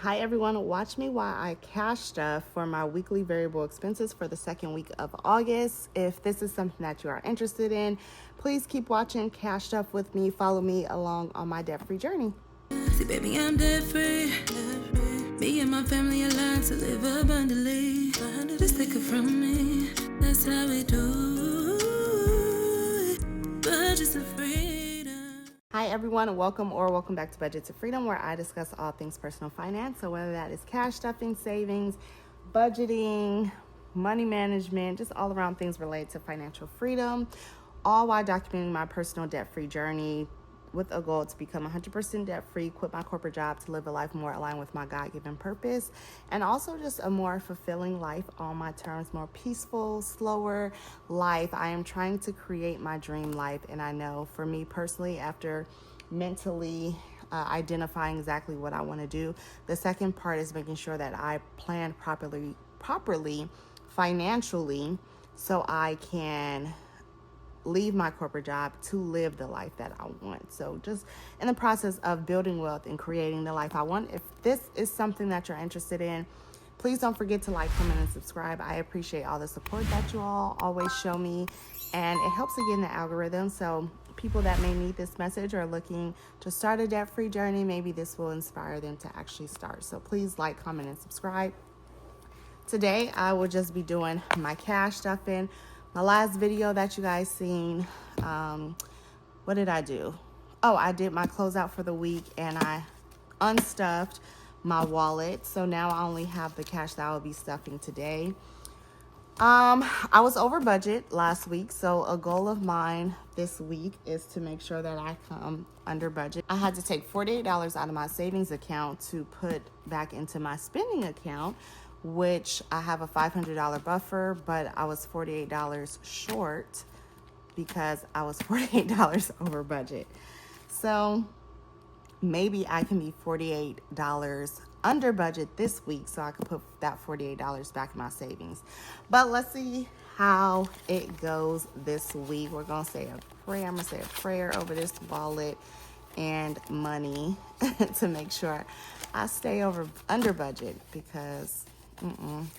Hi everyone, watch me while I cash stuff for my weekly variable expenses for the second week of August. If this is something that you are interested in, please keep watching Cash Stuff with me. Follow me along on my debt-free journey. See, baby, I'm debt-free. Me and my family aligned to live abundantly. Just take it from me. That's how we do it. Budgets of freedom. Hi everyone, and welcome back to Budgets of Freedom, where I discuss all things personal finance. So whether that is cash stuffing, savings, budgeting, money management, just all around things related to financial freedom, all while documenting my personal debt-free journey with a goal to become 100% debt-free, quit my corporate job to live a life more aligned with my God-given purpose, and also just a more fulfilling life on my terms, more peaceful, slower life. I am trying to create my dream life, and I know for me personally, after mentally identifying exactly what I want to do, the second part is making sure that I plan properly financially, so I can leave my corporate job to live the life that I want. So just in the process of building wealth and creating the life I want. If this is something that you're interested in, please don't forget to like, comment, and subscribe. I appreciate all the support that you all always show me, and it helps again in the algorithm. So people that may need this message or looking to start a debt-free journey, maybe this will inspire them to actually start. So please like, comment, and subscribe. Today, I will just be doing my cash stuffing. My last video that you guys seen, what did I do? Oh, I did my closeout for the week, and I unstuffed my wallet. So now I only have the cash that I will be stuffing today. I was over budget last week, so a goal of mine this week is to make sure that I come under budget. I had to take $48 out of my savings account to put back into my spending account, which I have a $500 buffer, but I was $48 short because I was $48 over budget. So maybe I can be $48 under budget this week, so I can put that $48 back in my savings. But let's see how it goes this week. We're gonna say a prayer. I'm gonna say a prayer over this wallet and money to make sure I stay under budget, because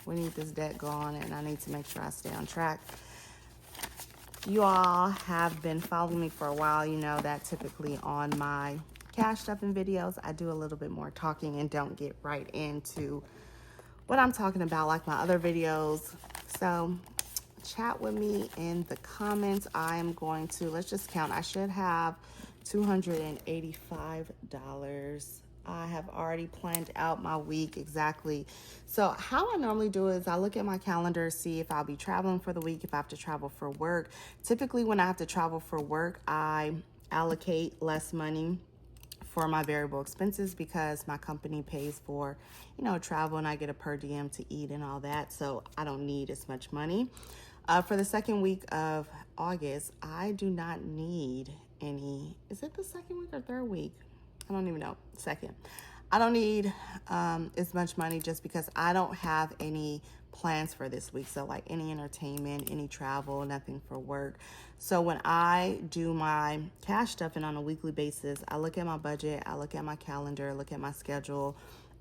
we need this debt gone, and I need to make sure I stay on track. You all have been following me for a while. You know that typically on my cash stuffing videos, I do a little bit more talking and don't get right into what I'm talking about like my other videos. So chat with me in the comments. I'm going to, let's just count. I should have $285. I have already planned out my week exactly. So how I normally do is I look at my calendar, see if I'll be traveling for the week, if I have to travel for work. Typically when I have to travel for work, I allocate less money for my variable expenses because my company pays for, travel, and I get a per diem to eat and all that. So I don't need as much money. For the second week of August, I do not need any. Is it the second week or third week? I don't even know. Second. I don't need as much money just because I don't have any plans for this week. So like any entertainment, any travel, nothing for work. So when I do my cash stuffing on a weekly basis, I look at my budget, I look at my calendar, look at my schedule,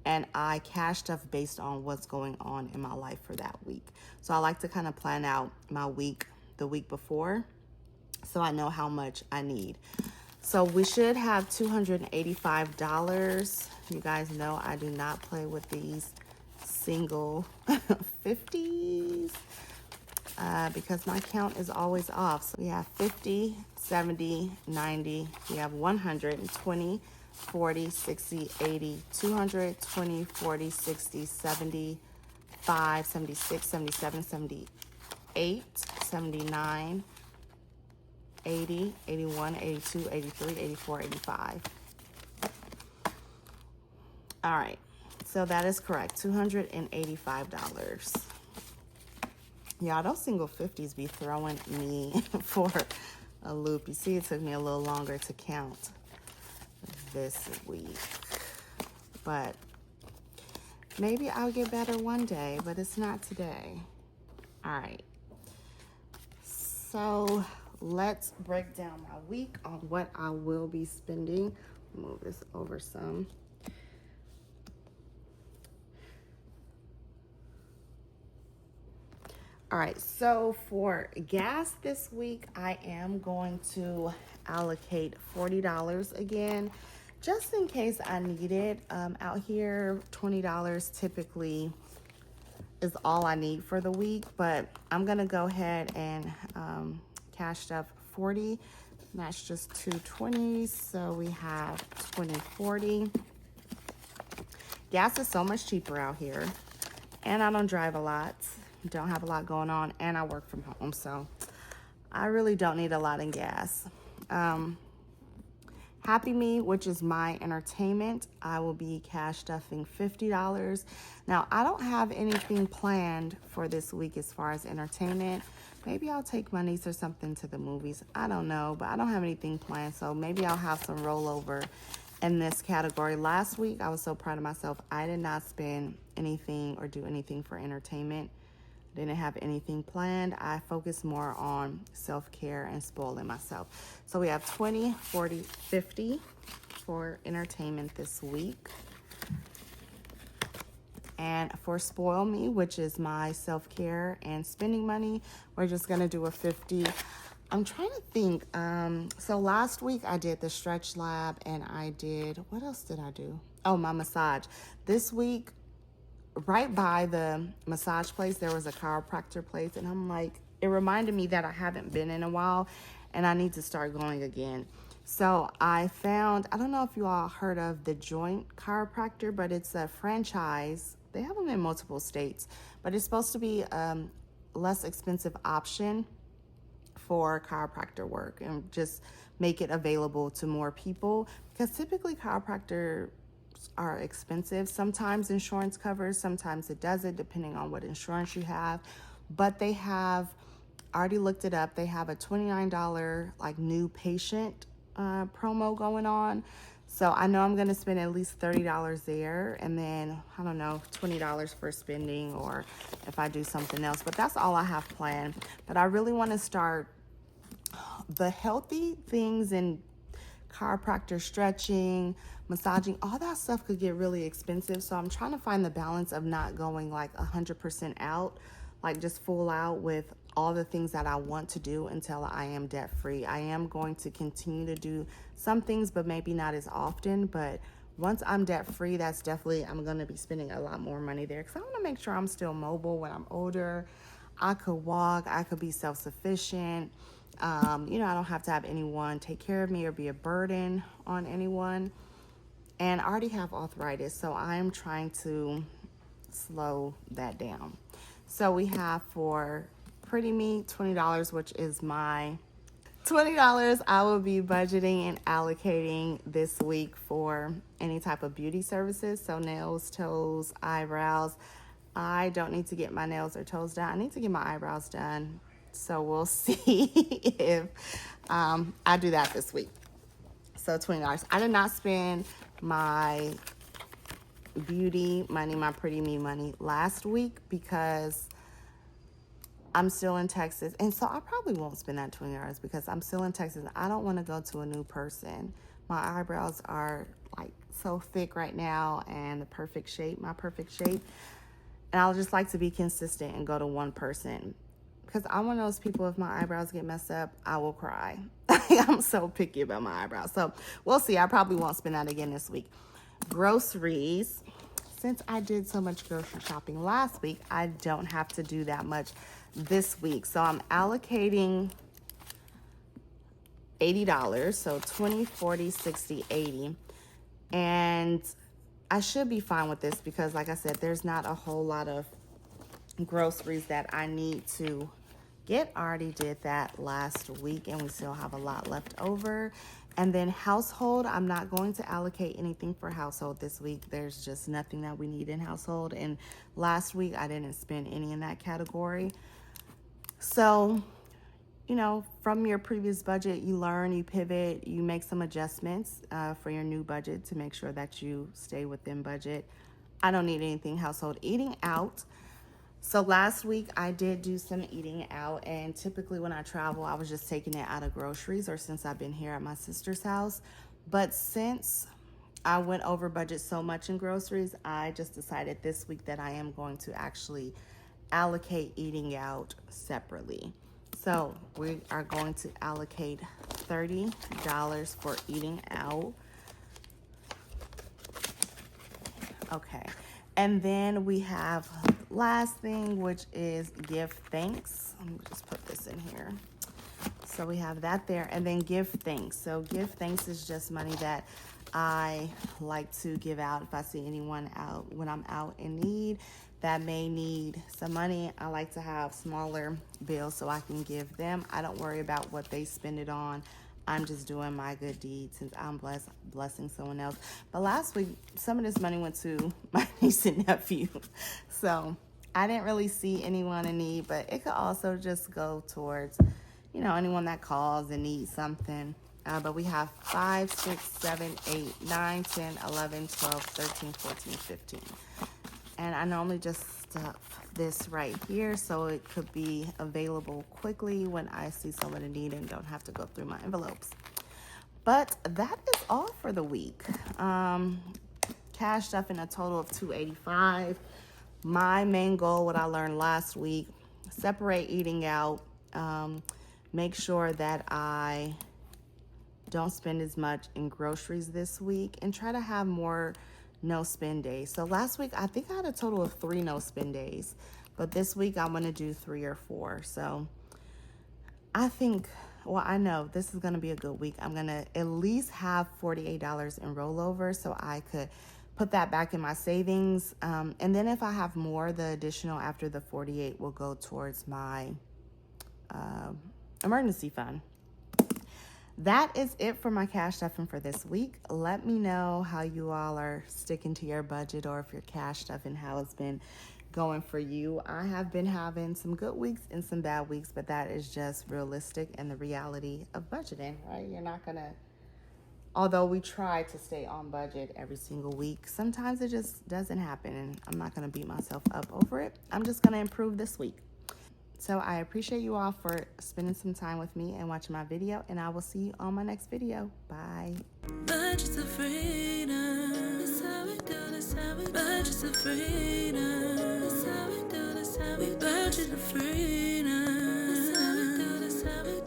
and I cash stuff based on what's going on in my life for that week. So I like to kind of plan out my week the week before, so I know how much I need. So we should have $285. You guys know I do not play with these single 50s because my count is always off. So we have 50, 70, 90, we have 120, 40, 60, 80, 200, 20, 40, 60, 75, 76, 77, 78, 79, 80, 81, 82, 83, 84, 85. All right, so that is correct, $285. Y'all, those single 50s be throwing me for a loop. You see, it took me a little longer to count this week, but maybe I'll get better one day, but it's not today. All right, so let's break down my week on what I will be spending. Move this over some. All right, so for gas this week, I am going to allocate $40 again, just in case I need it. Out here, $20 typically is all I need for the week, but I'm gonna go ahead and cash up 40. And that's just 220, so we have 2040. Gas is so much cheaper out here, and I don't drive a lot, don't have a lot going on, and I work from home, so I really don't need a lot in gas. Happy Me, which is my entertainment, I will be cash stuffing $50. Now, I don't have anything planned for this week as far as entertainment. Maybe I'll take my niece or something to the movies. I don't know, but I don't have anything planned, so maybe I'll have some rollover in this category. Last week, I was so proud of myself. I did not spend anything or do anything for entertainment. Didn't have anything planned. I focused more on self-care and spoiling myself. So we have 20, 40, 50 for entertainment this week. And for Spoil Me, which is my self-care and spending money, we're just gonna do a 50. I'm trying to think. So last week I did the stretch lab and I did, what else did I do? Oh, my massage. This week, right by the massage place, there was a chiropractor place, and I'm like, it reminded me that I haven't been in a while and I need to start going again. So I found, I don't know if you all heard of the Joint Chiropractor, but it's a franchise. They have them in multiple states, but it's supposed to be a less expensive option for chiropractor work and just make it available to more people, because typically chiropractor are expensive. Sometimes insurance covers, sometimes it doesn't, depending on what insurance you have. But they have, I already looked it up, they have a $29 like new patient promo going on. So I know I'm gonna spend at least $30 there, and then I don't know, $20 for spending, or if I do something else. But that's all I have planned. But I really want to start the healthy things in chiropractor, stretching, massaging, all that stuff could get really expensive. So I'm trying to find the balance of not going like 100% out, like just full out with all the things that I want to do until I am debt free. I am going to continue to do some things, but maybe not as often. But once I'm debt free, that's definitely, I'm going to be spending a lot more money there, because I want to make sure I'm still mobile when I'm older. I could walk, I could be self-sufficient. I don't have to have anyone take care of me or be a burden on anyone. And I already have arthritis, so I'm trying to slow that down. So we have for Pretty Me, $20, which is my $20 I will be budgeting and allocating this week for any type of beauty services. So nails, toes, eyebrows. I don't need to get my nails or toes done. I need to get my eyebrows done. So we'll see if I do that this week. So $20. I did not spend my beauty money, my Pretty Me money last week because I'm still in Texas. And so I probably won't spend that $20 because I'm still in Texas. I don't want to go to a new person. My eyebrows are like so thick right now and the perfect shape, my perfect shape. And I'll just like to be consistent and go to one person. Because I'm one of those people, if my eyebrows get messed up, I will cry. I'm so picky about my eyebrows. So we'll see. I probably won't spend that again this week. Groceries. Since I did so much grocery shopping last week, I don't have to do that much this week. So I'm allocating $80. So 20, 40, 60, 80. And I should be fine with this because, like I said, there's not a whole lot of groceries that I need to get. I already did that last week and we still have a lot left over. And then household, I'm not going to allocate anything for household this week. There's just nothing that we need in household. And last week I didn't spend any in that category. So, from your previous budget, you learn, you pivot, you make some adjustments for your new budget to make sure that you stay within budget. I don't need anything household. Eating out. So last week I did do some eating out, and typically when I travel, I was just taking it out of groceries, or since I've been here at my sister's house. But since I went over budget so much in groceries, I just decided this week that I am going to actually allocate eating out separately. So we are going to allocate $30 for eating out. Okay. And then we have last thing, which is give thanks. Let me just put this in here. So we have that there, and then give thanks. So give thanks is just money that I like to give out if I see anyone out when I'm out in need that may need some money. I like to have smaller bills so I can give them. I don't worry about what they spend it on. I'm just doing my good deed since I'm blessing someone else. But last week, some of this money went to my niece and nephew. So I didn't really see anyone in need, but it could also just go towards, anyone that calls and needs something. But we have 5, 6, 7, 8, 9, 10, 11, 12, 13, 14, 15. And I normally just stuff this right here so it could be available quickly when I see someone in need and don't have to go through my envelopes. But that is all for the week. Cash stuff in a total of $285. My main goal, what I learned last week, separate eating out. Make sure that I don't spend as much in groceries this week and try to have more no spend days. So last week, I think I had a total of 3 no spend days, but this week I'm going to do 3 or 4. So I think, I know this is going to be a good week. I'm going to at least have $48 in rollover so I could put that back in my savings. And then if I have more, the additional after the 48 will go towards my emergency fund. That is it for my cash stuffing for this week. Let me know how you all are sticking to your budget or if your cash stuffing, how it's been going for you. I have been having some good weeks and some bad weeks, but that is just realistic and the reality of budgeting, right? You're not going to, although we try to stay on budget every single week, sometimes it just doesn't happen, and I'm not going to beat myself up over it. I'm just going to improve this week. So I appreciate you all for spending some time with me and watching my video, and I will see you on my next video. Bye. Budgets of freedom. That's how we do, that's how we budgets of freedom. That's how we do, that's how we budget of freedom. That's how we do, that's how we